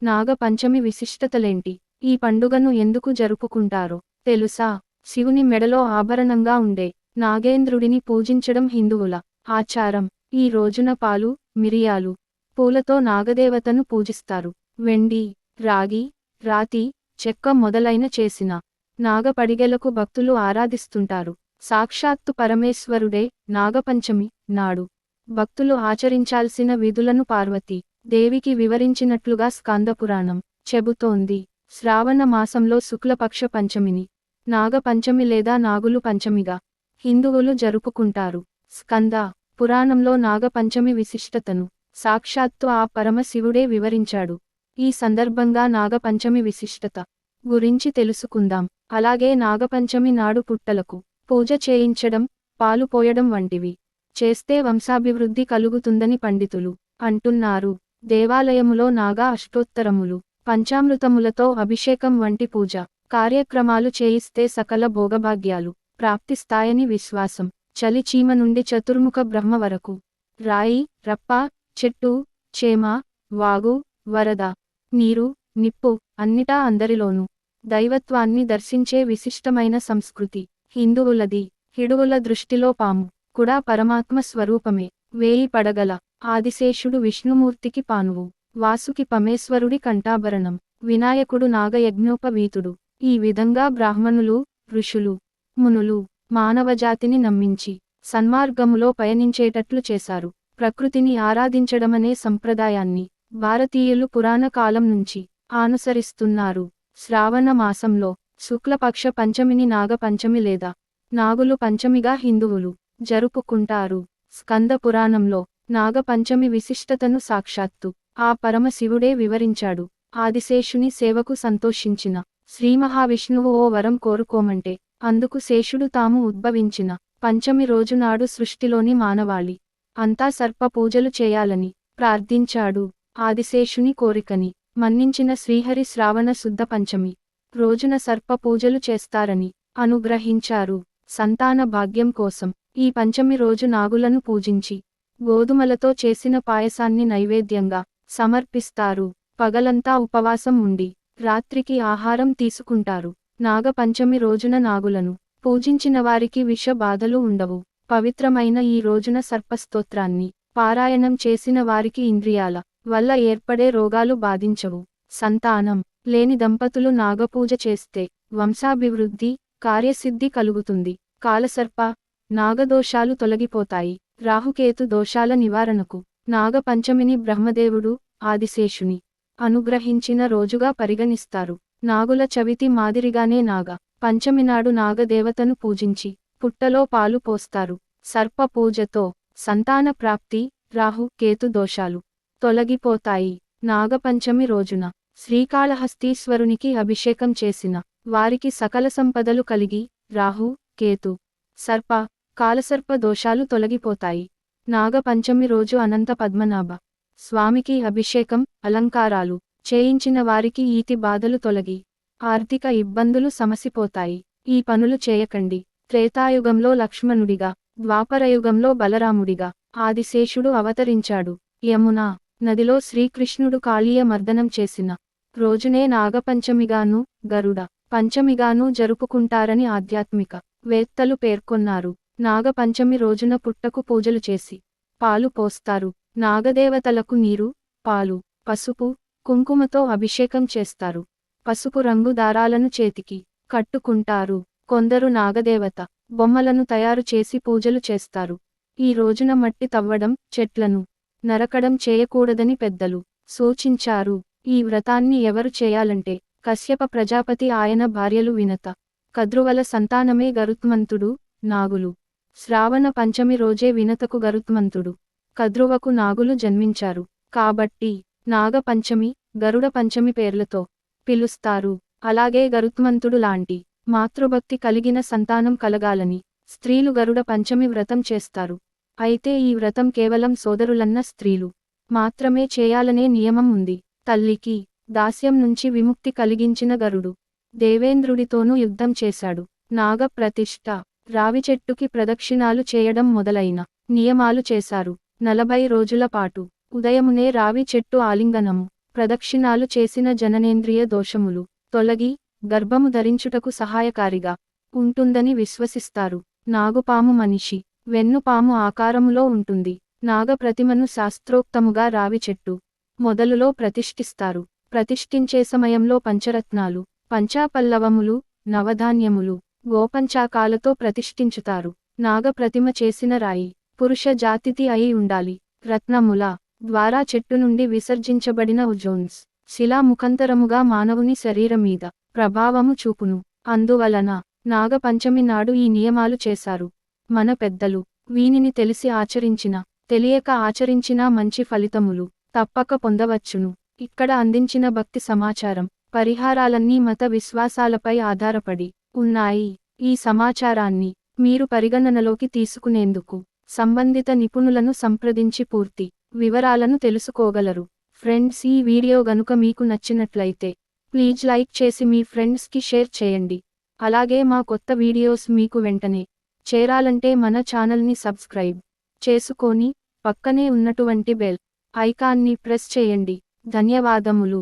నాగ పంచమి విశిష్టతలేంటి? ఈ పండుగను ఎందుకు జరుపుకుంటారో తెలుసా? శివుని మెడలో ఆభరణంగా ఉండే నాగేంద్రుడిని పూజించడం హిందువుల ఆచారం. ఈ రోజున పాలు, మిరియాలు, పూలతో నాగదేవతను పూజిస్తారు. వెండి, రాగి, రాతి, చెక్క మొదలైన చేసిన నాగపడిగెలకు భక్తులు ఆరాధిస్తుంటారు. సాక్షాత్తు పరమేశ్వరుడే నాగపంచమి నాడు భక్తులు ఆచరించాల్సిన విధులను పార్వతీ దేవికి వివరించినట్లుగా స్కాందపురాణం చెబుతోంది. శ్రావణ మాసంలో శుక్లపక్ష పంచమిని నాగపంచమి లేదా నాగులు పంచమిగా హిందువులు జరుపుకుంటారు. స్కంద పురాణంలో నాగపంచమి విశిష్టతను సాక్షాత్తు ఆ పరమశివుడే వివరించాడు. ఈ సందర్భంగా నాగపంచమి విశిష్టత గురించి తెలుసుకుందాం. అలాగే నాగపంచమి నాడు పుట్టలకు పూజ చేయించడం, పాలు పోయడం వంటివి చేస్తే వంశాభివృద్ధి కలుగుతుందని పండితులు అంటున్నారు. దేవాలయములో నాగా అష్టోత్తరములు, పంచామృతములతో అభిషేకం వంటి పూజ కార్యక్రమాలు చేయిస్తే సకల భోగభాగ్యాలు ప్రాప్తిస్తాయని విశ్వాసం. చలి చీమ నుండి చతుర్ముఖ బ్రహ్మ వరకు, రాయి, రప్ప, చెట్టు, చేమ, వాగు, వరద, నీరు, నిప్పు అన్నిటా అందరిలోనూ దైవత్వాన్ని దర్శించే విశిష్టమైన సంస్కృతి హిందువులది. హిడువుల దృష్టిలో పాము కూడా పరమాత్మ స్వరూపమే. వేయి పడగల ఆదిశేషుడు విష్ణుమూర్తికి పానువు, వాసుకి పమేశ్వరుడి కంఠాభరణం, వినాయకుడు నాగయజ్ఞోపవీతుడు. ఈ విధంగా బ్రాహ్మణులు, ఋషులు, మునులు మానవజాతిని నమ్మించి సన్మార్గములో పయనించేటట్లు చేశారు. ప్రకృతిని ఆరాధించడమనే సంప్రదాయాన్ని భారతీయులు పురాణ కాలం నుంచి అనుసరిస్తున్నారు. శ్రావణ మాసంలో శుక్లపక్ష పంచమిని నాగపంచమి లేదా నాగులు పంచమిగా హిందువులు జరుపుకుంటారు. స్కంద పురాణంలో నాగపంచమి విశిష్టతను సాక్షాత్తు ఆ పరమశివుడే వివరించాడు. ఆదిశేషుని సేవకు సంతోషించిన శ్రీమహావిష్ణువు ఓ వరం కోరుకోమంటే అందుకు శేషుడు తాము ఉద్భవించిన పంచమి రోజునాడు సృష్టిలోని మానవాళి అంతా సర్ప పూజలు చేయాలని ప్రార్థించాడు. ఆదిశేషుని కోరికని మన్నించిన శ్రీహరి శ్రావణ శుద్ధ పంచమి రోజున సర్ప పూజలు చేస్తారని అనుగ్రహించారు. సంతాన భాగ్యం కోసం ఈ పంచమి రోజు నాగులను పూజించి గోధుమలతో చేసిన పాయసాన్ని నైవేద్యంగా సమర్పిస్తారు. పగలంతా ఉపవాసం ఉండి రాత్రికి ఆహారం తీసుకుంటారు. నాగపంచమి రోజున నాగులను పూజించిన వారికి విష బాధలు ఉండవు. పవిత్రమైన ఈ రోజున సర్పస్తోత్రాన్ని పారాయణం చేసిన వారికి ఇంద్రియాల వల్ల ఏర్పడే రోగాలు బాధించవు. సంతానం లేని దంపతులు నాగపూజ చేస్తే వంశాభివృద్ధి, కార్యసిద్ధి కలుగుతుంది. కాలసర్ప, నాగదోషాలు తొలగిపోతాయి. రాహుకేతు దోషాల నివారణకు నాగపంచమిని బ్రహ్మదేవుడు, ఆదిశేషుని అనుగ్రహించిన రోజుగా పరిగణిస్తారు. నాగుల చవితి మాదిరిగానే నాగ పంచమినాడు నాగదేవతను పూజించి పుట్టలో పాలు పోస్తారు. సర్ప పూజతో సంతాన ప్రాప్తి, రాహు కేతు దోషాలు తొలగిపోతాయి. నాగపంచమి రోజున శ్రీకాళహస్తీశ్వరునికి అభిషేకం చేసిన వారికి సకల సంపదలు కలిగి రాహు, కేతు, సర్ప, కాలసర్ప దోషాలు తొలగిపోతాయి. నాగపంచమి రోజు అనంత పద్మనాభ స్వామికి అభిషేకం, అలంకారాలు చేయించిన వారికి ఈతి బాధలు తొలగి ఆర్థిక ఇబ్బందులు సమసిపోతాయి. ఈ పనులు చేయకండి. త్రేతాయుగంలో లక్ష్మణుడిగా, ద్వాపరయుగంలో బలరాముడిగా ఆదిశేషుడు అవతరించాడు. యమునా నదిలో శ్రీకృష్ణుడు కాళీయ మర్దనం చేసిన రోజునే నాగపంచమిగాను, గరుడ పంచమిగాను జరుపుకుంటారని ఆధ్యాత్మిక వేత్తలు పేర్కొన్నారు. నాగపంచమి రోజున పుట్టకు పూజలు చేసి పాలు పోస్తారు. నాగదేవతలకు నీరు, పాలు, పసుపు, కుంకుమతో అభిషేకం చేస్తారు. పసుపు రంగు దారాలను చేతికి కట్టుకుంటారు. కొందరు నాగదేవత బొమ్మలను తయారు చేసి పూజలు చేస్తారు. ఈ రోజున మట్టి తవ్వడం, చెట్లను నరకడం చేయకూడదని పెద్దలు సూచించారు. ఈ వ్రతాన్ని ఎవరు చేయాలంటే కశ్యప ప్రజాపతి, ఆయన భార్యలు వినత, కద్రువల సంతానమే గరుత్మంతుడు. నాగులు శ్రావణ పంచమి రోజే వినతకు గరుత్మంతుడు, కద్రువకు నాగులు జన్మించారు. కాబట్టి నాగపంచమి, గరుడ పంచమి పేర్లతో పిలుస్తారు. అలాగే గరుత్మంతుడు లాంటి మాతృభక్తి కలిగిన సంతానం కలగాలని స్త్రీలు గరుడ పంచమి వ్రతం చేస్తారు. అయితే ఈ వ్రతం కేవలం సోదరులన్న స్త్రీలు మాత్రమే చేయాలనే నియమం ఉంది. తల్లికి దాస్యం నుంచి విముక్తి కలిగించిన గరుడు దేవేంద్రుడితోనూ యుద్ధం చేశాడు. నాగ ప్రతిష్ఠ, రావి చెట్టుకి ప్రదక్షిణాలు చేయడం మొదలైన నియమాలు చేశారు. 40 రోజుల పాటు ఉదయమునే రావి చెట్టు ఆలింగనము ప్రదక్షిణాలు చేసిన జననేంద్రియ దోషములు తొలగి గర్భము ధరించుటకు సహాయకారిగా ఉంటుందని విశ్వసిస్తారు. నాగుపాము మనిషి వెన్నుపాము ఆకారములో ఉంటుంది. నాగప్రతిమను శాస్త్రోక్తముగా రావి చెట్టు మొదలులో ప్రతిష్ఠిస్తారు. ప్రతిష్ఠించే సమయంలో పంచరత్నాలు, పంచాపల్లవములు, నవధాన్యములు, గోపంచాకాలతో ప్రతిష్ఠించుతారు. నాగప్రతిమ చేసిన రాయి పురుష జాతిది అయి ఉండాలి. రత్నముల ద్వారా చెట్టు నుండి విసర్జించబడిన ఉజోన్స్ శిలా ముఖాంతరముగా మానవుని శరీరమీద ప్రభావము చూపును. అందువలన నాగపంచమి నాడు ఈ నియమాలు చేశారు మన పెద్దలు. వీనిని తెలిసి ఆచరించిన, తెలియక ఆచరించిన మంచి ఫలితములు తప్పక పొందవచ్చును. ఇక్కడ అందించిన భక్తి సమాచారం, పరిహారాలన్నీ మత విశ్వాసాలపై ఆధారపడి ఉన్నాయి. ఈ సమాచారాన్ని మీరు పరిగణనలోకి తీసుకునేందుకు సంబంధిత నిపుణులను సంప్రదించి పూర్తి వివరాలను తెలుసుకోగలరు. ఫ్రెండ్స్, ఈ వీడియో గనుక మీకు నచ్చినట్లయితే ప్లీజ్ లైక్ చేసి మీ ఫ్రెండ్స్కి షేర్ చేయండి. అలాగే మా కొత్త వీడియోస్ మీకు వెంటనే చేరాలంటే మన ఛానల్ని సబ్స్క్రైబ్ చేసుకొని పక్కనే ఉన్నటువంటి బెల్ ఐకాన్ని ప్రెస్ చేయండి. ధన్యవాదములు.